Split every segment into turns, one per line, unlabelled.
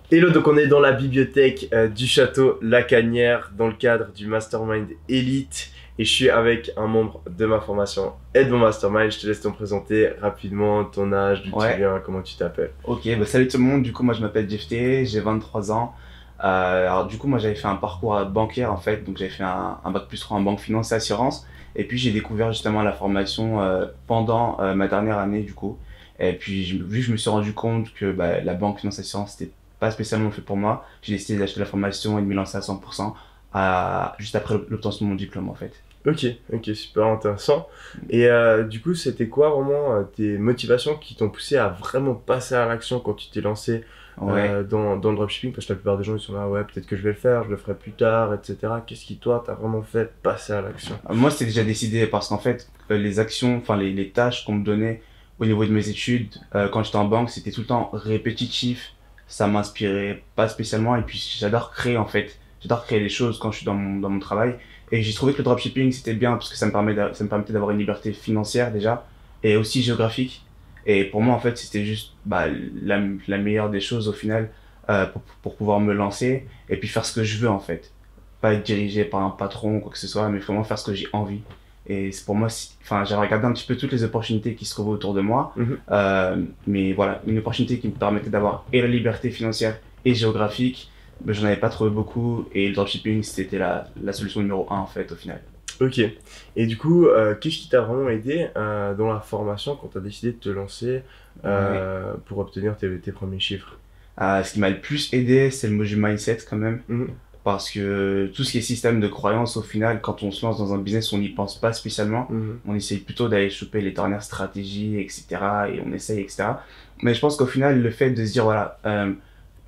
Hello, donc on est dans la bibliothèque du château Lacanière dans le cadre du Mastermind Elite et je suis avec un membre de ma formation et de mon Mastermind. Je te laisse te présenter rapidement, ton âge, d'où tu
Ouais,
viens, comment tu t'appelles.
ok, bah salut tout le monde, du coup moi je m'appelle Jefté, j'ai 23 ans. Alors du coup moi j'avais fait un parcours bancaire en fait, donc j'avais fait un bac plus 3 en banque finance et assurance. Et puis j'ai découvert justement la formation pendant ma dernière année du coup. Et puis vu que je me suis rendu compte que bah, la banque finance et assurance c'était pas spécialement fait pour moi, j'ai décidé d'acheter la formation et de m'y lancer à 100% juste après l'obtention de mon diplôme en fait.
Ok, ok, super intéressant. Et du coup, c'était quoi vraiment tes motivations qui t'ont poussé à vraiment passer à l'action quand tu t'es lancé
Ouais.
dans le dropshipping? Parce que la plupart des gens ils sont là, ouais, peut-être que je vais le faire, je le ferai plus tard, etc. Qu'est-ce qui, toi, t'a vraiment fait passer à l'action?
Moi, c'était déjà décidé parce qu'en fait, les actions, enfin les tâches qu'on me donnait au niveau de mes études, quand j'étais en banque, c'était tout le temps répétitif. Ça m'inspirait pas spécialement. Et puis, j'adore créer en fait. J'adore créer des choses quand je suis dans mon travail. Et j'ai trouvé que le dropshipping, c'était bien parce que ça me permettait d'avoir une liberté financière déjà et aussi géographique. Et pour moi, en fait, c'était juste bah, la meilleure des choses au final pour pouvoir me lancer et puis faire ce que je veux en fait, pas être dirigé par un patron ou quoi que ce soit, mais vraiment faire ce que j'ai envie. Et c'est pour moi, enfin, j'ai regardé un petit peu toutes les opportunités qui se trouvaient autour de moi,
Mhm.
mais voilà, une opportunité qui me permettait d'avoir et la liberté financière et géographique, mais j'en avais pas trouvé beaucoup, et le dropshipping, c'était la solution numéro un en fait, au final.
Ok. Et du coup, qu'est-ce qui t'a vraiment aidé dans la formation quand tu as décidé de te lancer
Ouais.
pour obtenir tes premiers chiffres?
Ce qui m'a le plus aidé, c'est le module mindset quand même.
Mhm.
Parce que tout ce qui est système de croyance, au final, quand on se lance dans un business, on n'y pense pas spécialement.
Mhm.
On essaye plutôt d'aller choper les dernières stratégies, etc. Et on essaye, etc. Mais je pense qu'au final, le fait de se dire, voilà,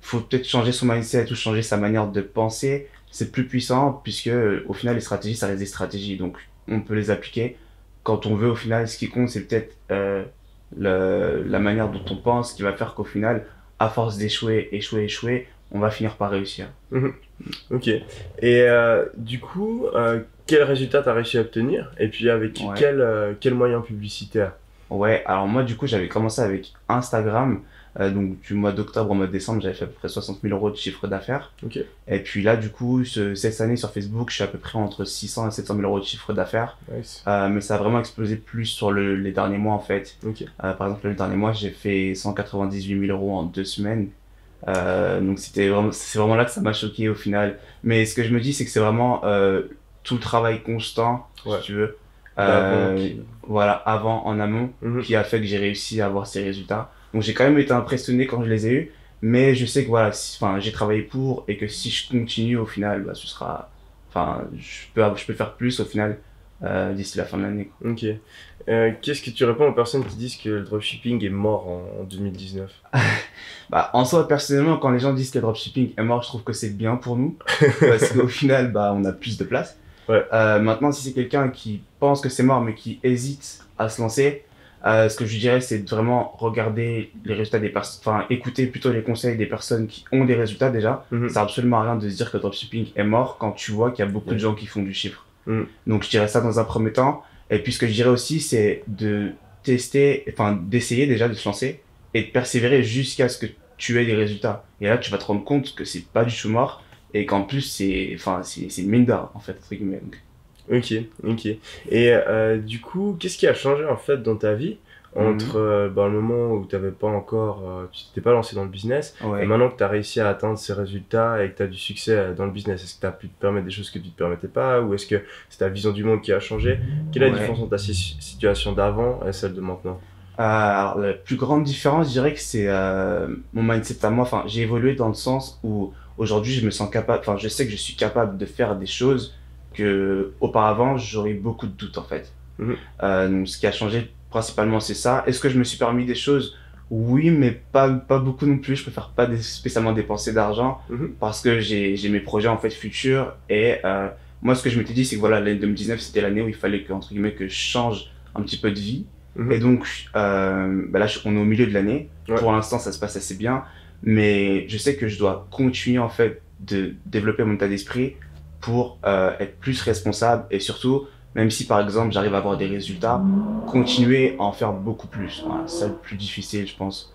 faut peut-être changer son mindset ou changer sa manière de penser, c'est plus puissant puisque, au final, les stratégies, ça reste des stratégies. Donc, on peut les appliquer quand on veut. Au final, ce qui compte, c'est peut-être la manière dont on pense qui va faire qu'au final, à force d'échouer, échouer, échouer, on va finir par réussir.
Mhm. Ok. Et du coup, quel résultat t'as réussi à obtenir? Et puis avec
Ouais.
quel moyen publicitaire?
Ouais, alors moi du coup j'avais commencé avec Instagram, donc du mois d'octobre au mois de décembre j'avais fait à peu près 60 000 euros de chiffre d'affaires.
Ok.
Et puis là du coup cette année sur Facebook je suis à peu près entre 600 et 700 000 euros de chiffre d'affaires.
Nice.
Mais ça a vraiment explosé plus sur les derniers mois en fait.
Ok.
Par exemple le dernier mois j'ai fait 198 000 euros en 2 semaines. Donc c'est vraiment là que ça m'a choqué au final. Mais ce que je me dis c'est que c'est vraiment tout le travail constant
Ouais.
si tu veux.
D'avant
Euh,
qui.
voilà, avant, en amont,
Mhm.
qui a fait que j'ai réussi à avoir ces résultats. Donc j'ai quand même été impressionné quand je les ai eus, mais je sais que voilà, enfin, j'ai travaillé pour et que si je continue au final, bah, ce sera, enfin, je peux faire plus au final d'ici la fin de l'année.
Ok. Qu'est-ce que tu réponds aux personnes qui disent que le dropshipping est mort en 2019?
Bah, en soi, personnellement, quand les gens disent que le dropshipping est mort, je trouve que c'est bien pour nous, parce qu'au final, bah, on a plus de place.
Ouais.
Maintenant, si c'est quelqu'un qui pense que c'est mort, mais qui hésite à se lancer, ce que je dirais, c'est de vraiment regarder les résultats des personnes, enfin, écouter plutôt les conseils des personnes qui ont des résultats déjà. Ça
Mhm.
sert absolument à rien de se dire que le dropshipping est mort quand tu vois qu'il y a beaucoup de
Ouais.
gens qui font du chiffre.
Mhm.
Donc, je dirais ça dans un premier temps. Et puis, ce que je dirais aussi, c'est de tester, enfin, d'essayer déjà de se lancer et de persévérer jusqu'à ce que tu aies des résultats. Et là, tu vas te rendre compte que c'est pas du tout mort et qu'en plus, enfin, c'est une mine d'or, en fait, entre guillemets. Donc,
Ok, ok. Et du coup, qu'est-ce qui a changé en fait dans ta vie entre
mhm.
le moment où t'avais pas encore, tu t'étais pas lancé dans le business et
Ouais,
maintenant que tu as réussi à atteindre ces résultats et que tu as du succès dans le business? Est-ce que tu as pu te permettre des choses que tu te permettais pas ou est-ce que c'est ta vision du monde qui a changé? Quelle est la différence
ouais.
entre ta situation d'avant et celle de maintenant?
Alors, la plus grande différence, je dirais que c'est mon mindset à moi. Enfin, j'ai évolué dans le sens où aujourd'hui, je me sens capable, enfin, je sais que je suis capable de faire des choses que auparavant, j'aurais beaucoup de doutes en fait.
Mhm.
Donc, ce qui a changé principalement, c'est ça. Est-ce que je me suis permis des choses? Oui, mais pas beaucoup non plus. Je préfère pas spécialement dépenser d'argent
Mhm.
parce que j'ai mes projets en fait futurs. Et moi, ce que je m'étais dit, c'est que voilà, l'année 2019, c'était l'année où il fallait que, entre guillemets, que je change un petit peu de vie. Et
Mhm.
donc, bah là, on est au milieu de l'année.
Ouais.
Pour l'instant, ça se passe assez bien. Mais je sais que je dois continuer en fait de développer mon état d'esprit pour être plus responsable et surtout même si par exemple j'arrive à avoir des résultats, continuer à en faire beaucoup plus. Voilà, c'est ça le plus difficile, je pense.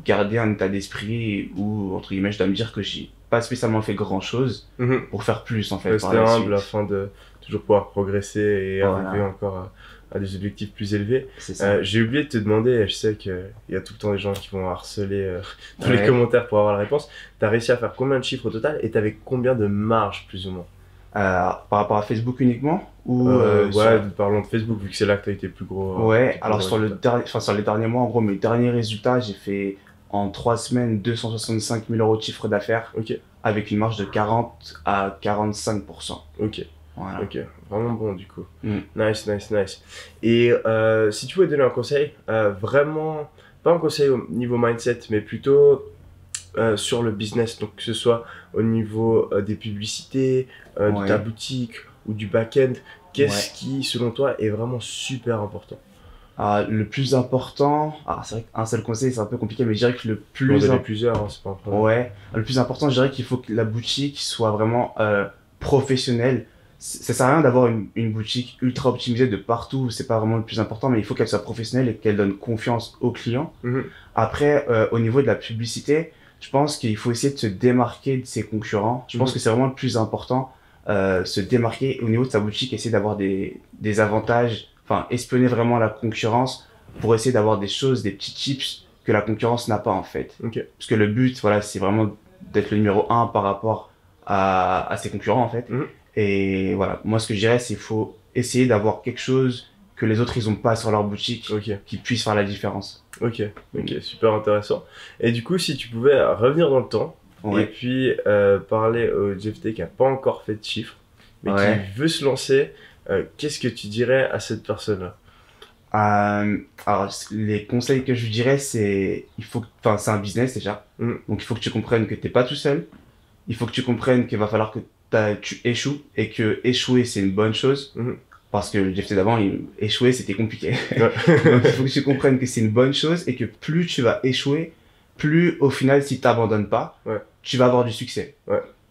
garder un état d'esprit où, entre guillemets, je dois me dire que j'ai pas spécialement fait grand chose pour faire plus en fait.
Rester humble afin de toujours pouvoir progresser et arriver encore à des objectifs plus élevés. J'ai oublié de te demander, je sais qu'il y a tout le temps des gens qui vont harceler tous les commentaires pour avoir la réponse. T'as réussi à faire combien de chiffres au total et t'avais combien de marge plus ou moins?
Par rapport à Facebook uniquement ou
ouais, parlons de Facebook vu que c'est là que tu as été plus gros.
Ouais, alors sur les derniers mois, en gros, mes derniers résultats, j'ai fait en 3 semaines 265 000 € de chiffre d'affaires avec une marge de 40 à 45%.
Ok.
Voilà.
Ok, vraiment bon du coup. Nice. Et si tu pouvais donner un conseil, vraiment, pas un conseil au niveau mindset, mais plutôt sur le business, donc que ce soit au niveau des publicités, de ta boutique ou du back-end, qu'est-ce qui, selon toi, est vraiment super important?
Le plus important, c'est vrai qu'un seul conseil c'est un peu compliqué, mais je dirais que le plus
plusieurs, hein, c'est pas un problème.
Ouais, le plus important, je dirais qu'il faut que la boutique soit vraiment professionnelle. Ça sert à rien d'avoir une boutique ultra optimisée de partout, c'est pas vraiment le plus important, mais il faut qu'elle soit professionnelle et qu'elle donne confiance aux clients. Après, au niveau de la publicité, je pense qu'il faut essayer de se démarquer de ses concurrents. Je pense que c'est vraiment le plus important, se démarquer au niveau de sa boutique, essayer d'avoir des avantages, enfin espionner vraiment la concurrence pour essayer d'avoir des choses, des petits tips que la concurrence n'a pas en fait. Parce que le but, voilà, c'est vraiment d'être le numéro 1 par rapport à ses concurrents en fait. Et voilà, moi ce que je dirais, c'est qu'il faut essayer d'avoir quelque chose que les autres ils ont pas sur leur boutique, qui puisse faire la différence.
Ok, super intéressant. Et du coup, si tu pouvais revenir dans le temps et puis parler au JFT qui a pas encore fait de chiffres, mais qui veut se lancer, qu'est-ce que tu dirais à cette personne-là?
Alors, les conseils que je lui dirais, c'est c'est un business déjà, donc il faut que tu comprennes que t'es pas tout seul. Il faut que tu comprennes qu'il va falloir que tu échoues et que échouer c'est une bonne chose. Parce que le JFT d'avant, échouer c'était compliqué. Donc il faut que tu comprennes que c'est une bonne chose et que plus tu vas échouer, plus au final, si tu n'abandonnes pas, tu vas avoir du succès.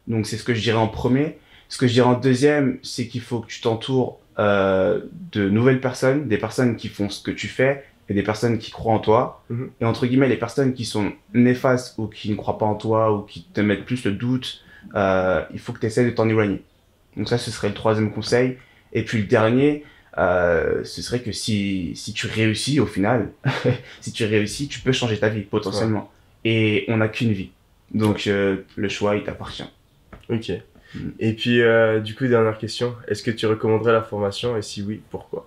Donc c'est ce que je dirais en premier. Ce que je dirais en deuxième, c'est qu'il faut que tu t'entoures de nouvelles personnes, des personnes qui font ce que tu fais et des personnes qui croient en toi. Et entre guillemets, les personnes qui sont néfastes ou qui ne croient pas en toi ou qui te mettent plus le doute, il faut que tu essaies de t'en éloigner. Donc ça, ce serait le troisième conseil. Et puis le dernier, ce serait que si tu réussis au final, si tu réussis, tu peux changer ta vie potentiellement. Et on n'a qu'une vie. Donc le choix, il t'appartient.
Ok. Et puis du coup, dernière question, est-ce que tu recommanderais la formation et si oui, pourquoi?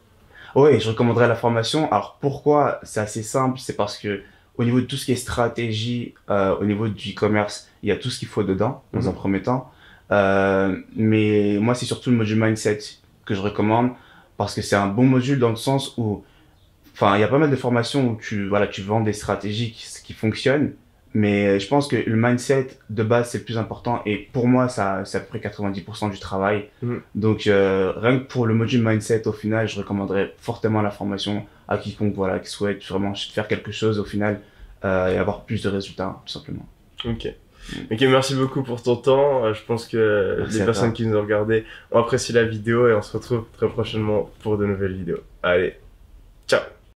Oui, je recommanderais la formation. Alors pourquoi? C'est assez simple, c'est parce que au niveau de tout ce qui est stratégie, au niveau du e-commerce, il y a tout ce qu'il faut dedans, dans un premier temps. Mais moi, c'est surtout le module mindset que je recommande parce que c'est un bon module dans le sens où, enfin, il y a pas mal de formations où tu vends des stratégies qui fonctionnent, mais je pense que le mindset de base c'est le plus important et pour moi ça c'est à peu près 90% du travail. Donc rien que pour le module mindset au final, je recommanderais fortement la formation à quiconque qui souhaite vraiment faire quelque chose au final et avoir plus de résultats tout simplement.
Ok, merci beaucoup pour ton temps. Je pense que les personnes qui nous ont regardé ont apprécié la vidéo et on se retrouve très prochainement pour de nouvelles vidéos. Allez, ciao!